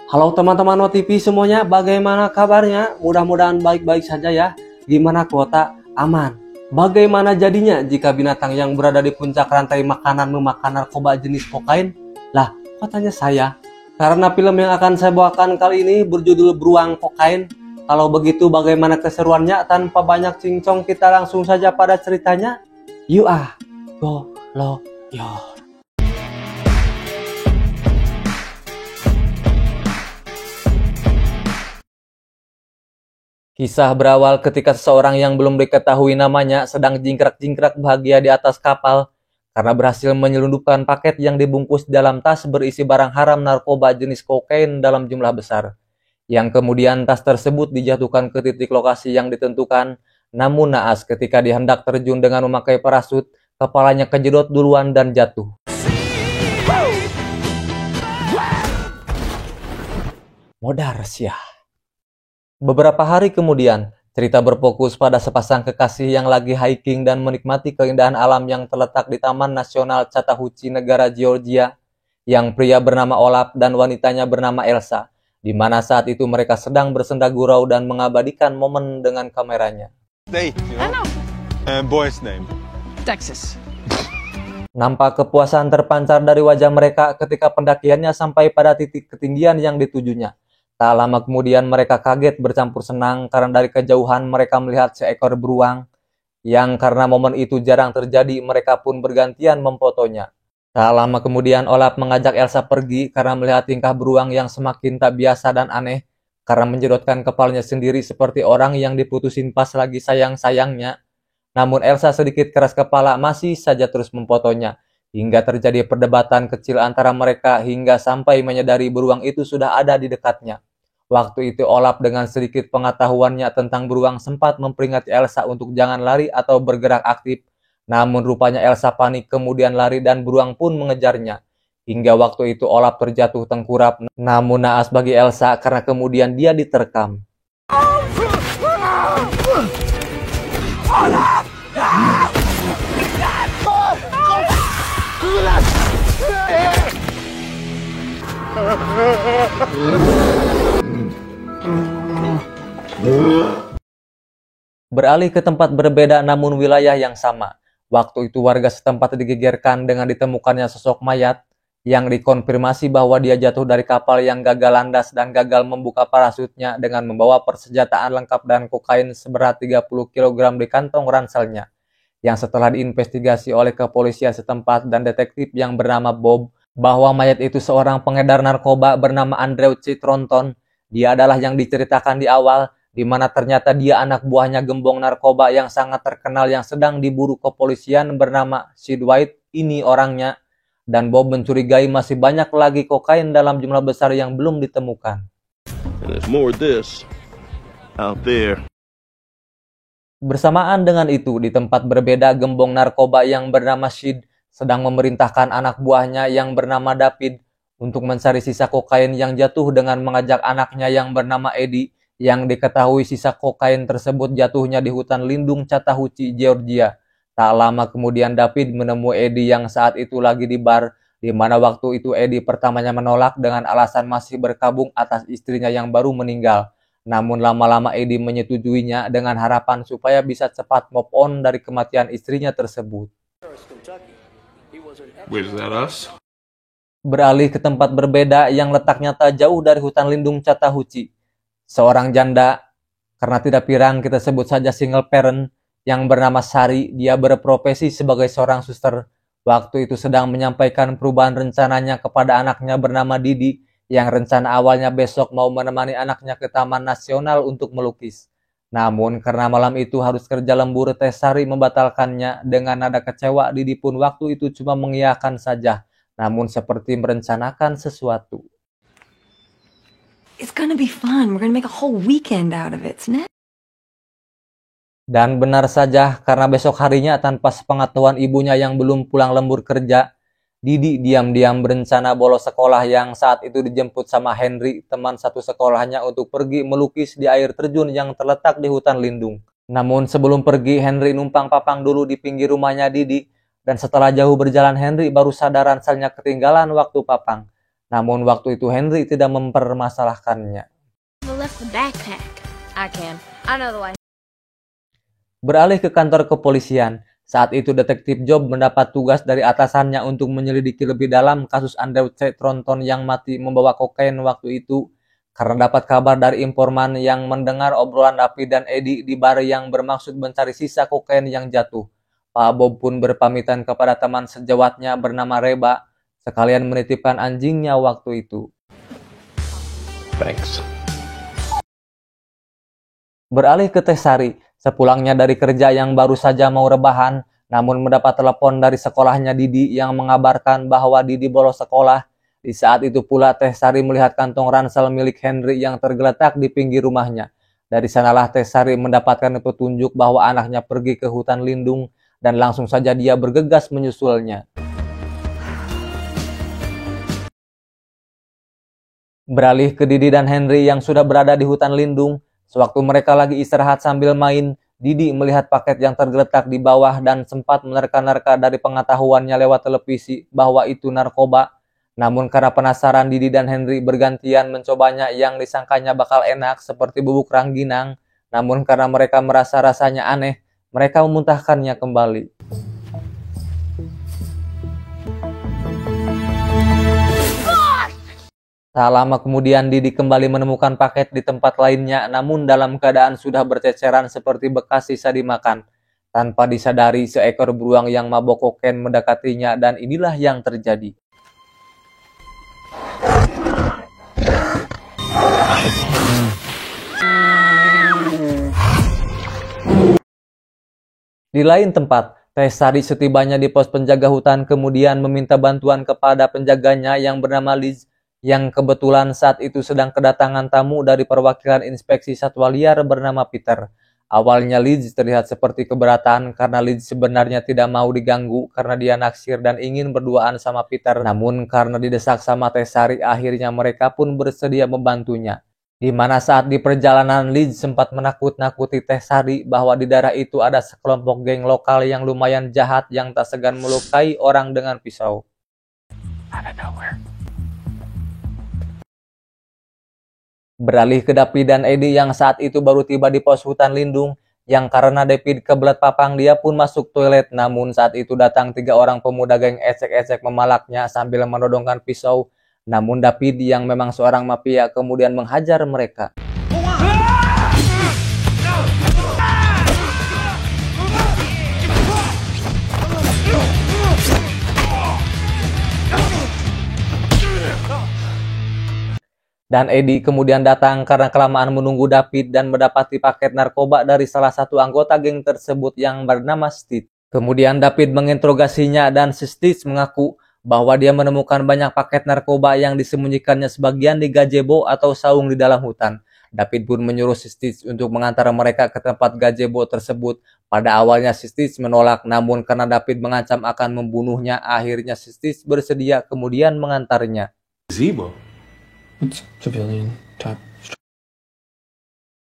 Halo teman-teman OTP semuanya, bagaimana kabarnya? Mudah-mudahan baik-baik saja ya. Gimana kuota? Aman. Bagaimana jadinya jika binatang yang berada di puncak rantai makanan memakan narkoba jenis kokain? Lah, katanya saya. Karena film yang akan saya bawakan kali ini berjudul Beruang Kokain. Kalau begitu bagaimana keseruannya? Tanpa banyak cincong kita langsung saja pada ceritanya. Yuk go lo yo. Kisah berawal ketika seseorang yang belum diketahui namanya sedang jingkrak-jingkrak bahagia di atas kapal karena berhasil menyelundupkan paket yang dibungkus dalam tas berisi barang haram narkoba jenis kokain dalam jumlah besar. Yang kemudian tas tersebut dijatuhkan ke titik lokasi yang ditentukan, namun naas ketika dia hendak terjun dengan memakai parasut, kepalanya kejedot duluan dan jatuh. Modar sia. Beberapa hari kemudian, cerita berfokus pada sepasang kekasih yang lagi hiking dan menikmati keindahan alam yang terletak di Taman Nasional Chattahoochee, negara Georgia, yang pria bernama Olaf dan wanitanya bernama Elsa, di mana saat itu mereka sedang bersenda gurau dan mengabadikan momen dengan kameranya. Boy's name. Texas. Nampak kepuasan terpancar dari wajah mereka ketika pendakiannya sampai pada titik ketinggian yang ditujunya. Tak lama kemudian mereka kaget bercampur senang karena dari kejauhan mereka melihat seekor beruang yang karena momen itu jarang terjadi, mereka pun bergantian memfotonya. Tak lama kemudian Olaf mengajak Elsa pergi karena melihat tingkah beruang yang semakin tak biasa dan aneh karena menjedotkan kepalanya sendiri seperti orang yang diputusin pas lagi sayang-sayangnya. Namun Elsa sedikit keras kepala masih saja terus memfotonya hingga terjadi perdebatan kecil antara mereka hingga sampai menyadari beruang itu sudah ada di dekatnya. Waktu itu Olaf dengan sedikit pengetahuannya tentang beruang sempat memperingatkan Elsa untuk jangan lari atau bergerak aktif. Namun rupanya Elsa panik kemudian lari dan beruang pun mengejarnya. Hingga waktu itu Olaf terjatuh tengkurap, namun naas bagi Elsa karena kemudian dia diterkam. Beralih ke tempat berbeda namun wilayah yang sama. Waktu itu warga setempat digegerkan dengan ditemukannya sosok mayat yang dikonfirmasi bahwa dia jatuh dari kapal yang gagal landas dan gagal membuka parasutnya dengan membawa persenjataan lengkap dan kokain seberat 30 kg di kantong ranselnya. Yang setelah diinvestigasi oleh kepolisian setempat dan detektif yang bernama Bob, bahwa mayat itu seorang pengedar narkoba bernama Andrew C. Thornton. Dia adalah yang diceritakan di awal, di mana ternyata dia anak buahnya gembong narkoba yang sangat terkenal yang sedang diburu kepolisian bernama Sid White. Ini orangnya. Dan Bob mencurigai masih banyak lagi kokain dalam jumlah besar yang belum ditemukan. And there's more of this out there. Bersamaan dengan itu, di tempat berbeda, gembong narkoba yang bernama Sid sedang memerintahkan anak buahnya yang bernama David untuk mencari sisa kokain yang jatuh dengan mengajak anaknya yang bernama Eddie, yang diketahui sisa kokain tersebut jatuhnya di hutan lindung Chattahoochee, Georgia. Tak lama kemudian David menemui Eddie yang saat itu lagi di bar, di mana waktu itu Eddie pertamanya menolak dengan alasan masih berkabung atas istrinya yang baru meninggal. Namun lama-lama Eddie menyetujuinya dengan harapan supaya bisa cepat move on dari kematian istrinya tersebut. Wait, is that us? Beralih ke tempat berbeda yang letaknya tak jauh dari hutan lindung Chattahoochee. Seorang janda, karena tidak pirang kita sebut saja single parent, yang bernama Sari, dia berprofesi sebagai seorang suster. Waktu itu sedang menyampaikan perubahan rencananya kepada anaknya bernama Didi, yang rencana awalnya besok mau menemani anaknya ke Taman Nasional untuk melukis. Namun karena malam itu harus kerja lembur, Sari membatalkannya. Dengan nada kecewa, Didi pun waktu itu cuma mengiyakan saja, namun seperti merencanakan sesuatu. It's gonna be fun. We're gonna make a whole weekend out of it, isn't it? Dan benar saja, karena besok harinya tanpa sepengetahuan ibunya yang belum pulang lembur kerja, Didi diam-diam berencana bolos sekolah yang saat itu dijemput sama Henry, teman satu sekolahnya, untuk pergi melukis di air terjun yang terletak di hutan lindung. Namun sebelum pergi, Henry numpang papang dulu di pinggir rumahnya Didi, dan setelah jauh berjalan Henry baru sadar ranselnya ketinggalan waktu papang. Namun waktu itu Henry tidak mempermasalahkannya. I left the backpack. I can. I know the way. Beralih ke kantor kepolisian, saat itu detektif Job mendapat tugas dari atasannya untuk menyelidiki lebih dalam kasus Andrew C. Thornton yang mati membawa kokain waktu itu. Karena dapat kabar dari informan yang mendengar obrolan David dan Eddie di bar yang bermaksud mencari sisa kokain yang jatuh. Pak Bob pun berpamitan kepada teman sejawatnya bernama Reba, sekalian menitipkan anjingnya waktu itu. Thanks. Beralih ke Teh Sari, sepulangnya dari kerja yang baru saja mau rebahan, namun mendapat telepon dari sekolahnya Didi yang mengabarkan bahwa Didi bolos sekolah. Di saat itu pula Teh Sari melihat kantong ransel milik Henry yang tergeletak di pinggir rumahnya. Dari sanalah Teh Sari mendapatkan petunjuk bahwa anaknya pergi ke hutan lindung dan langsung saja dia bergegas menyusulnya. Beralih ke Didi dan Henry yang sudah berada di hutan lindung, sewaktu mereka lagi istirahat sambil main, Didi melihat paket yang tergeletak di bawah dan sempat menerka-nerka dari pengetahuannya lewat televisi bahwa itu narkoba. Namun karena penasaran, Didi dan Henry bergantian mencobanya yang disangkanya bakal enak seperti bubuk rangginang. Namun karena mereka merasa rasanya aneh, mereka memuntahkannya kembali. Tak lama kemudian Didi kembali menemukan paket di tempat lainnya, namun dalam keadaan sudah berceceran seperti bekas sisa dimakan. Tanpa disadari, seekor beruang yang mabok kokain mendekatinya dan inilah yang terjadi. Di lain tempat, Teh Sari setibanya di pos penjaga hutan kemudian meminta bantuan kepada penjaganya yang bernama Liz, yang kebetulan saat itu sedang kedatangan tamu dari perwakilan inspeksi satwa liar bernama Peter. Awalnya Liz terlihat seperti keberatan karena Liz sebenarnya tidak mau diganggu karena dia naksir dan ingin berduaan sama Peter. Namun karena didesak sama Teh Sari, akhirnya mereka pun bersedia membantunya. Di mana saat di perjalanan Liz sempat menakut-nakuti Teh Sari bahwa di daerah itu ada sekelompok geng lokal yang lumayan jahat yang tak segan melukai orang dengan pisau. Beralih ke David dan Eddie yang saat itu baru tiba di pos hutan lindung, yang karena David kebelet papang dia pun masuk toilet. Namun saat itu datang 3 orang pemuda geng ecek-ecek memalaknya sambil menodongkan pisau. Namun David yang memang seorang mafia kemudian menghajar mereka. Dan Eddie kemudian datang karena kelamaan menunggu David dan mendapati paket narkoba dari salah satu anggota geng tersebut yang bernama Stitch. Kemudian David menginterogasinya dan Stitch mengaku bahwa dia menemukan banyak paket narkoba yang disembunyikannya sebagian di gazebo atau saung di dalam hutan. David pun menyuruh Stitch untuk mengantar mereka ke tempat gazebo tersebut. Pada awalnya Stitch menolak, namun karena David mengancam akan membunuhnya, akhirnya Stitch bersedia kemudian mengantarnya. Gazebo? It's civilian type.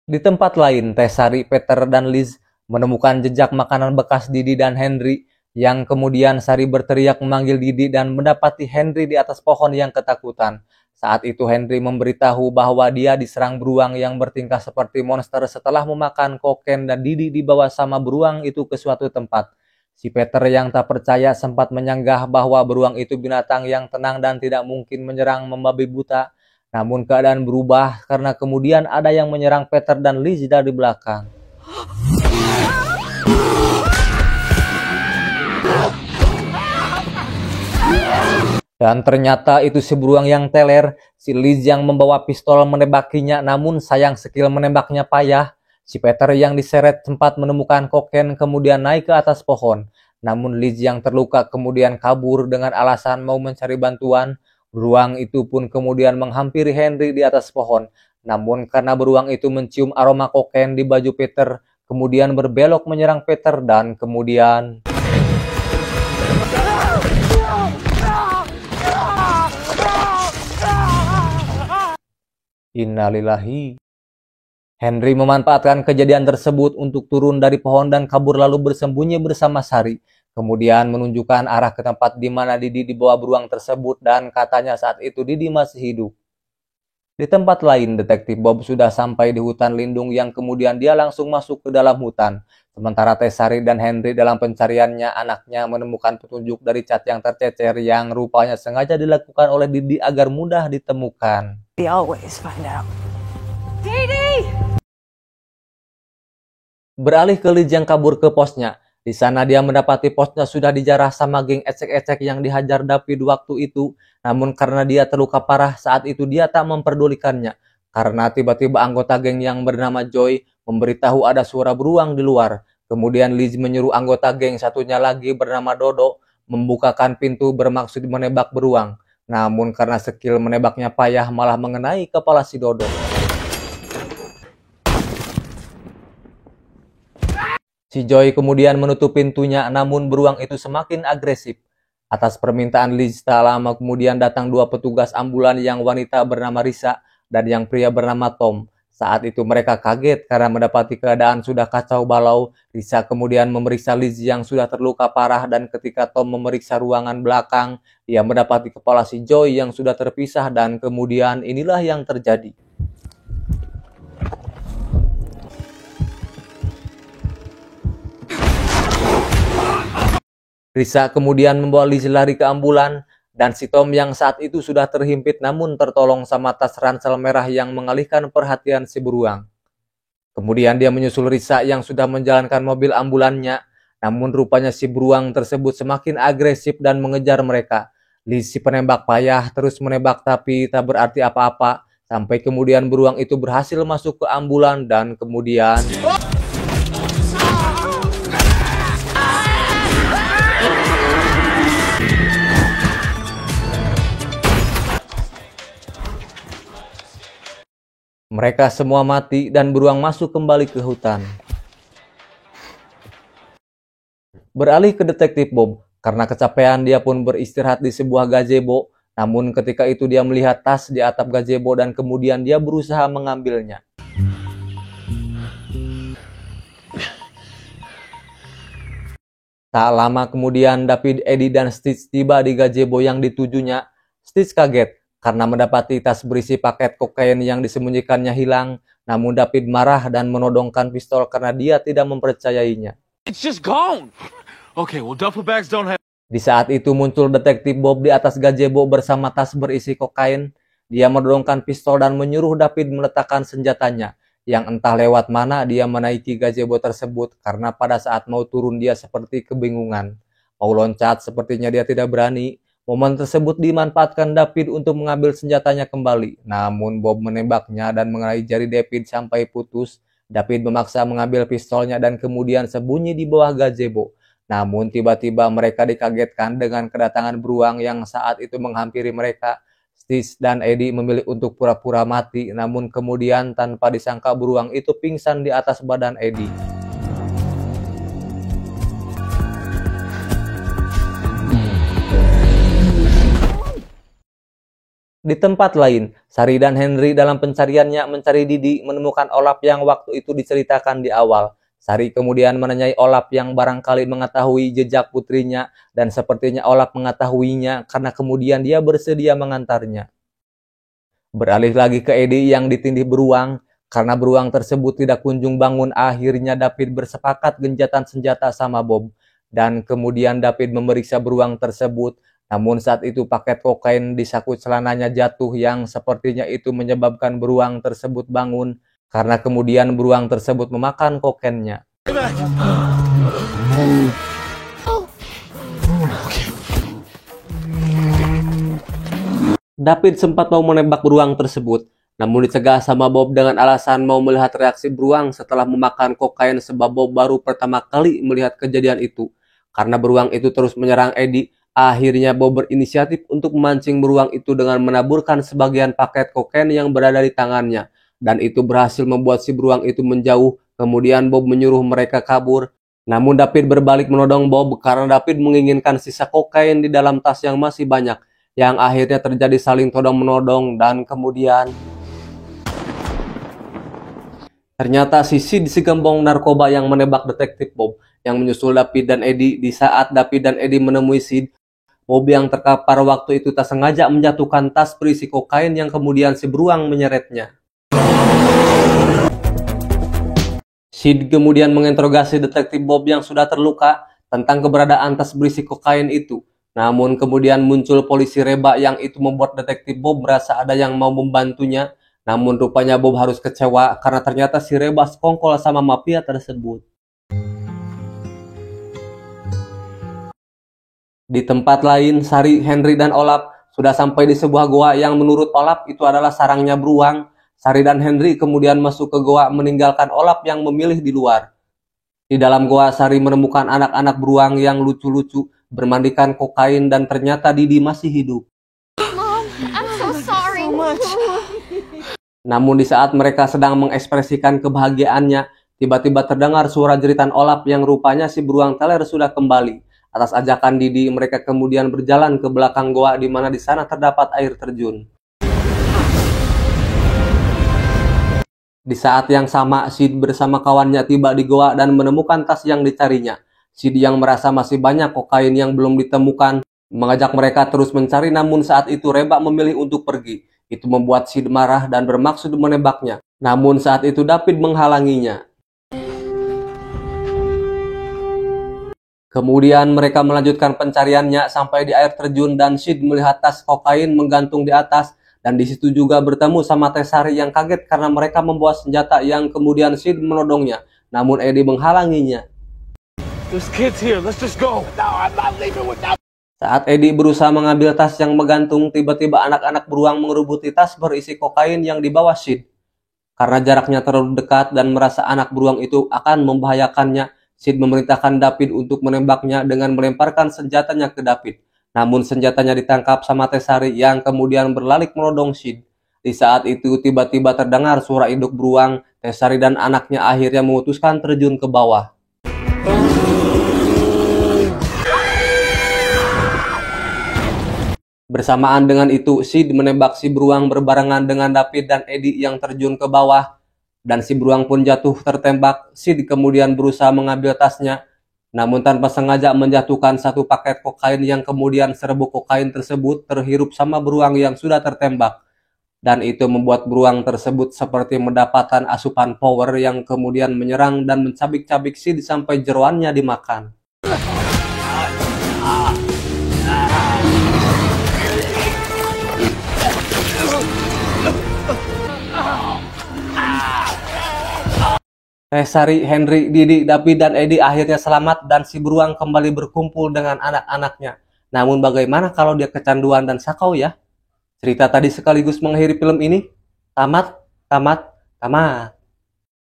Di tempat lain, Teh Sari, Peter, dan Liz menemukan jejak makanan bekas Didi dan Henry, yang kemudian Sari berteriak memanggil Didi dan mendapati Henry di atas pohon yang ketakutan. Saat itu Henry memberitahu bahwa dia diserang beruang yang bertingkah seperti monster setelah memakan kokain dan Didi dibawa sama beruang itu ke suatu tempat. Si Peter yang tak percaya sempat menyanggah bahwa beruang itu binatang yang tenang dan tidak mungkin menyerang membabi buta. Namun keadaan berubah karena kemudian ada yang menyerang Peter dan Liz dari belakang. Dan ternyata itu si beruang yang teler. Si Liz yang membawa pistol menembakinya, namun sayang skill menembaknya payah. Si Peter yang diseret sempat menemukan kokain kemudian naik ke atas pohon. Namun Liz yang terluka kemudian kabur dengan alasan mau mencari bantuan. Beruang itu pun kemudian menghampiri Henry di atas pohon. Namun karena beruang itu mencium aroma kokain di baju Peter, kemudian berbelok menyerang Peter dan kemudian... Innalillahi. Henry memanfaatkan kejadian tersebut untuk turun dari pohon dan kabur lalu bersembunyi bersama Sari. Kemudian menunjukkan arah ke tempat di mana Didi dibawa beruang tersebut dan katanya saat itu Didi masih hidup. Di tempat lain, Detektif Bob sudah sampai di hutan lindung yang kemudian dia langsung masuk ke dalam hutan. Sementara Tessari dan Henry dalam pencariannya, anaknya menemukan petunjuk dari cat yang tercecer yang rupanya sengaja dilakukan oleh Didi agar mudah ditemukan. We always find out. Beralih ke Liz yang kabur ke posnya. Di sana dia mendapati posnya sudah dijarah sama geng ecek-ecek yang dihajar David waktu itu. Namun karena dia terluka parah saat itu dia tak memperdulikannya. Karena tiba-tiba anggota geng yang bernama Joy memberitahu ada suara beruang di luar. Kemudian Liz menyuruh anggota geng satunya lagi bernama Dodo membukakan pintu bermaksud menebak beruang. Namun karena skill menebaknya payah malah mengenai kepala si Dodo. Si Joy kemudian menutup pintunya, namun beruang itu semakin agresif. Atas permintaan Liz, tak lama kemudian datang dua petugas ambulan yang wanita bernama Risa dan yang pria bernama Tom. Saat itu mereka kaget karena mendapati keadaan sudah kacau balau. Risa kemudian memeriksa Liz yang sudah terluka parah dan ketika Tom memeriksa ruangan belakang, dia mendapati kepala si Joy yang sudah terpisah dan kemudian inilah yang terjadi. Risa kemudian membawa Liz lari ke ambulan dan si Tom yang saat itu sudah terhimpit namun tertolong sama tas ransel merah yang mengalihkan perhatian si beruang. Kemudian dia menyusul Risa yang sudah menjalankan mobil ambulannya, namun rupanya si beruang tersebut semakin agresif dan mengejar mereka. Liz si penembak payah terus menembak tapi tak berarti apa-apa sampai kemudian beruang itu berhasil masuk ke ambulan dan kemudian mereka semua mati dan beruang masuk kembali ke hutan. Beralih ke Detektif Bob, karena kecapean dia pun beristirahat di sebuah gazebo, namun ketika itu dia melihat tas di atap gazebo dan kemudian dia berusaha mengambilnya. Tak lama kemudian David, Eddie, dan Stitch tiba di gazebo yang ditujunya. Stitch kaget karena mendapati tas berisi paket kokain yang disembunyikannya hilang, namun David marah dan menodongkan pistol karena dia tidak mempercayainya. It's just gone. Okay, well, duffel bags don't have. Di saat itu muncul Detektif Bob di atas gazebo bersama tas berisi kokain. Dia menodongkan pistol dan menyuruh David meletakkan senjatanya, yang entah lewat mana dia menaiki gazebo tersebut karena pada saat mau turun dia seperti kebingungan. Mau loncat sepertinya dia tidak berani. Momen tersebut dimanfaatkan David untuk mengambil senjatanya kembali. Namun Bob menembaknya dan mengenai jari David sampai putus. David memaksa mengambil pistolnya dan kemudian sembunyi di bawah gazebo. Namun tiba-tiba mereka dikagetkan dengan kedatangan beruang yang saat itu menghampiri mereka. Stitch dan Eddie memilih untuk pura-pura mati, namun kemudian tanpa disangka beruang itu pingsan di atas badan Eddie. Di tempat lain, Sari dan Henry dalam pencariannya mencari Didi menemukan Olaf yang waktu itu diceritakan di awal. Sari kemudian menanyai Olaf yang barangkali mengetahui jejak putrinya dan sepertinya Olaf mengetahuinya karena kemudian dia bersedia mengantarnya. Beralih lagi ke Eddie yang ditindih beruang. Karena beruang tersebut tidak kunjung bangun, akhirnya David bersepakat gencatan senjata sama Bob. Dan kemudian David memeriksa beruang tersebut. Namun saat itu paket kokain di saku celananya jatuh yang sepertinya itu menyebabkan beruang tersebut bangun karena kemudian beruang tersebut memakan kokainnya. David sempat mau menembak beruang tersebut, namun dicegah sama Bob dengan alasan mau melihat reaksi beruang setelah memakan kokain sebab Bob baru pertama kali melihat kejadian itu. Karena beruang itu terus menyerang Eddie, akhirnya Bob berinisiatif untuk memancing beruang itu dengan menaburkan sebagian paket kokain yang berada di tangannya. Dan itu berhasil membuat si beruang itu menjauh. Kemudian Bob menyuruh mereka kabur. Namun David berbalik menodong Bob karena David menginginkan sisa kokain di dalam tas yang masih banyak. Yang akhirnya terjadi saling todong-menodong dan kemudian ternyata si Sid si gembong narkoba yang menebak Detektif Bob. yang menyusul David dan Eddie. Di saat David dan Eddie menemui Sid, Bob yang terkapar waktu itu tak sengaja menjatuhkan tas berisi kokain yang kemudian si beruang menyeretnya. Sid kemudian menginterogasi detektif Bob yang sudah terluka tentang keberadaan tas berisi kokain itu. Namun kemudian muncul polisi Reba yang itu membuat detektif Bob merasa ada yang mau membantunya. Namun rupanya Bob harus kecewa karena ternyata si Reba sekongkol sama mafia tersebut. Di tempat lain, Sari, Henry, dan Olaf sudah sampai di sebuah goa yang menurut Olaf itu adalah sarangnya beruang. Sari dan Henry kemudian masuk ke goa meninggalkan Olaf yang memilih di luar. Di dalam goa, Sari menemukan anak-anak beruang yang lucu-lucu bermandikan kokain dan ternyata Didi masih hidup. Mom, I'm so sorry. Namun di saat mereka sedang mengekspresikan kebahagiaannya, tiba-tiba terdengar suara jeritan Olaf yang rupanya si beruang teler sudah kembali. Atas ajakan Didi, mereka kemudian berjalan ke belakang goa di mana di sana terdapat air terjun. Di saat yang sama, Sid bersama kawannya tiba di goa dan menemukan tas yang dicarinya. Sid yang merasa masih banyak kokain yang belum ditemukan, mengajak mereka terus mencari, namun saat itu Reba memilih untuk pergi. Itu membuat Sid marah dan bermaksud menembaknya. Namun saat itu David menghalanginya. Kemudian mereka melanjutkan pencariannya sampai di air terjun dan Sid melihat tas kokain menggantung di atas. Dan di situ juga bertemu sama Tessari yang kaget karena mereka membawa senjata yang kemudian Sid menodongnya. Namun Eddie menghalanginya. There's kids here. Let's just go. No, I'm not leaving without. Saat Eddie berusaha mengambil tas yang menggantung, tiba-tiba anak-anak beruang mengerubuti tas berisi kokain yang dibawa Sid. Karena jaraknya terlalu dekat dan merasa anak beruang itu akan membahayakannya, Sid memerintahkan David untuk menembaknya dengan melemparkan senjatanya ke David. Namun senjatanya ditangkap sama Tessari yang kemudian berlalik menodong Sid. Di saat itu tiba-tiba terdengar suara induk beruang. Tessari dan anaknya akhirnya memutuskan terjun ke bawah. Bersamaan dengan itu, Sid menembak si beruang berbarengan dengan David dan Eddie yang terjun ke bawah. Dan si beruang pun jatuh tertembak. Sid kemudian berusaha mengambil tasnya, namun tanpa sengaja menjatuhkan satu paket kokain yang kemudian serbuk kokain tersebut terhirup sama beruang yang sudah tertembak. Dan itu membuat beruang tersebut seperti mendapatkan asupan power yang kemudian menyerang dan mencabik-cabik Sid sampai jeroannya dimakan. Tessari, Henry, Didi, David, dan Eddie akhirnya selamat dan si beruang kembali berkumpul dengan anak-anaknya. Namun bagaimana kalau dia kecanduan dan sakau ya? Cerita tadi sekaligus mengakhiri film ini. Tamat.